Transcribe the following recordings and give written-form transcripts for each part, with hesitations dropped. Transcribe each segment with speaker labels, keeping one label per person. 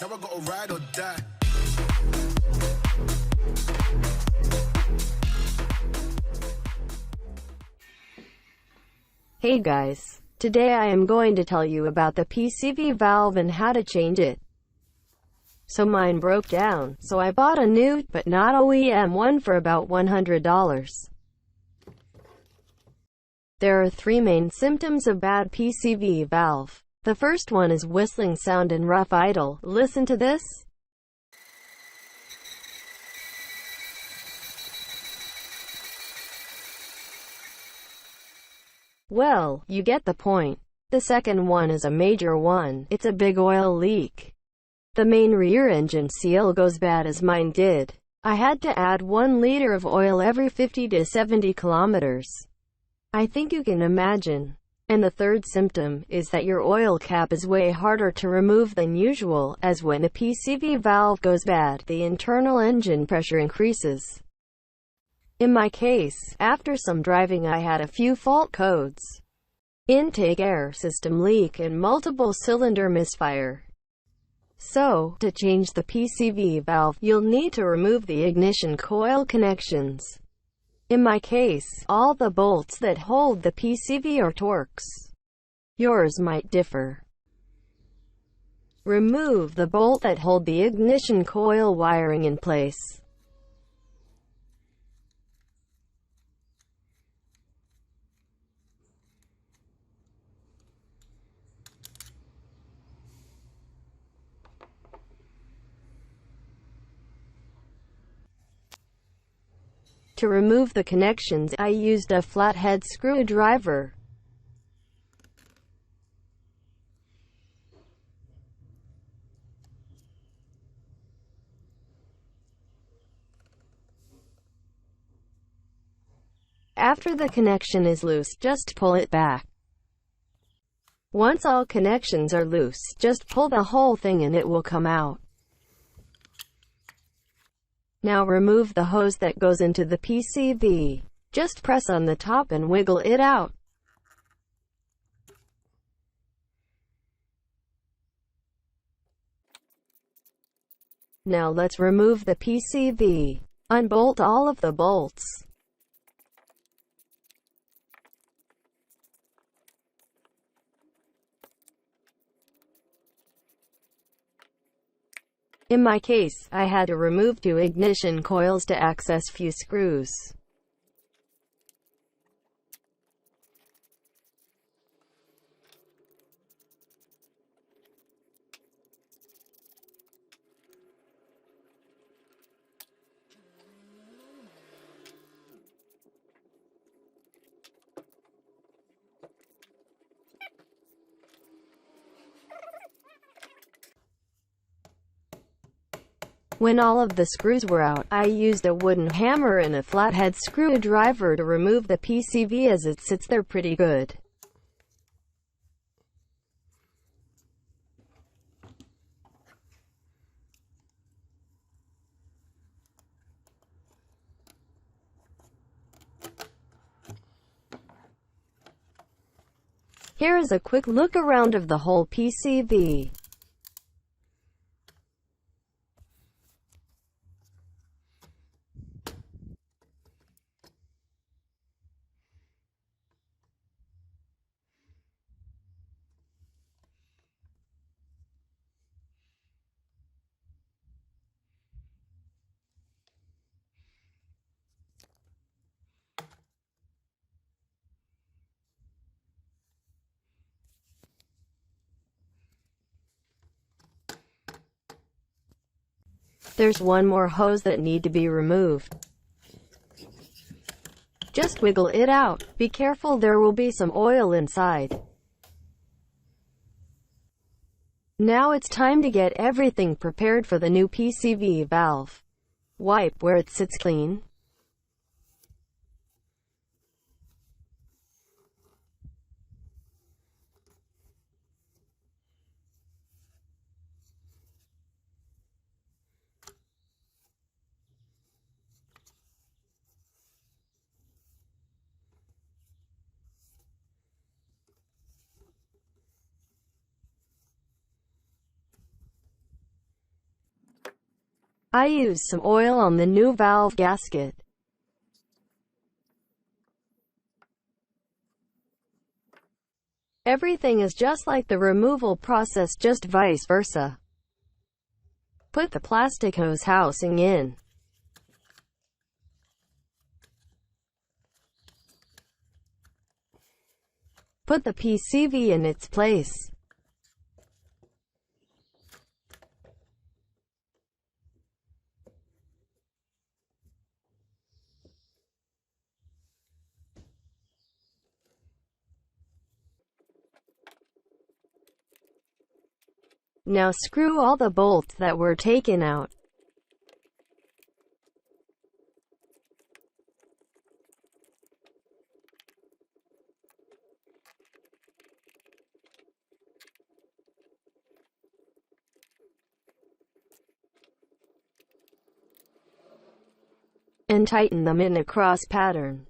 Speaker 1: Now I gotta ride or die.
Speaker 2: Hey guys, today I am going to tell you about the PCV valve and how to change it. So mine broke down, so I bought a new, but not OEM one for about $100. There are three main symptoms of bad PCV valve. The first one is whistling sound and rough idle. Listen to this. Well, you get the point. The second one is a major one. It's a big oil leak. The main rear engine seal goes bad, as mine did. I had to add 1 liter of oil every 50 to 70 kilometers. I think you can imagine. And the third symptom is that your oil cap is way harder to remove than usual, as when a PCV valve goes bad, the internal engine pressure increases. In my case, after some driving I had a few fault codes. Intake air system leak and multiple cylinder misfire. So, to change the PCV valve, you'll need to remove the ignition coil connections. In my case, all the bolts that hold the PCV are Torx. Yours might differ. Remove the bolt that hold the ignition coil wiring in place. To remove the connections, I used a flathead screwdriver. After the connection is loose, just pull it back. Once all connections are loose, just pull the whole thing and it will come out. Now remove the hose that goes into the PCV. Just press on the top and wiggle it out. Now let's remove the PCV. Unbolt all of the bolts. In my case, I had to remove 2 ignition coils to access few screws. When all of the screws were out, I used a wooden hammer and a flathead screwdriver to remove the PCV as it sits there pretty good. Here is a quick look around of the whole PCV. There's one more hose that need to be removed. Just wiggle it out. Be careful, there will be some oil inside. Now it's time to get everything prepared for the new PCV valve. Wipe where it sits clean. I used some oil on the new valve gasket. Everything is just like the removal process, just vice versa. Put the plastic hose housing in. Put the PCV in its place. Now screw all the bolts that were taken out. And tighten them in a cross pattern.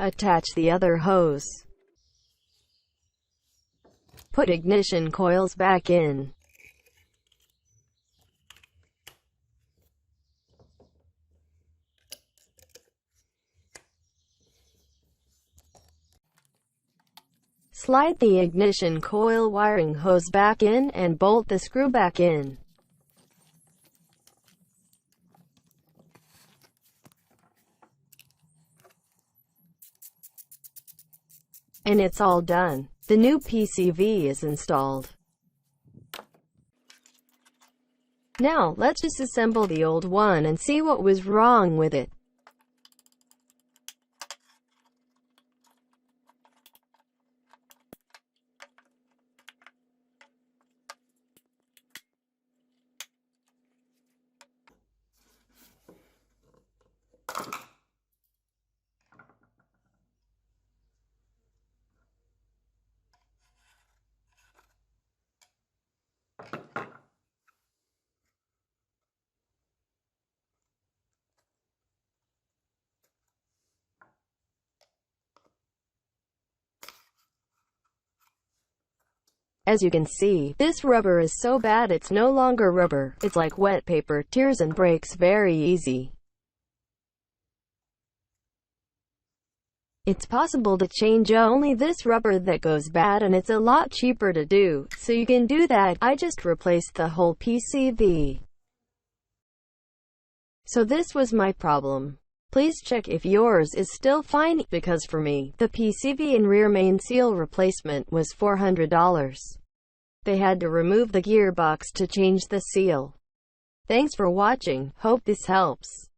Speaker 2: Attach the other hose. Put ignition coils back in. Slide the ignition coil wiring hose back in and bolt the screw back in. And it's all done. The new PCV is installed. Now, let's disassemble the old one and see what was wrong with it. As you can see, this rubber is so bad it's no longer rubber. It's like wet paper, tears and breaks very easy. It's possible to change only this rubber that goes bad, and it's a lot cheaper to do, so you can do that. I just replaced the whole PCV. So this was my problem. Please check if yours is still fine, because for me, the PCV and rear main seal replacement was $400. They had to remove the gearbox to change the seal. Thanks for watching. Hope this helps.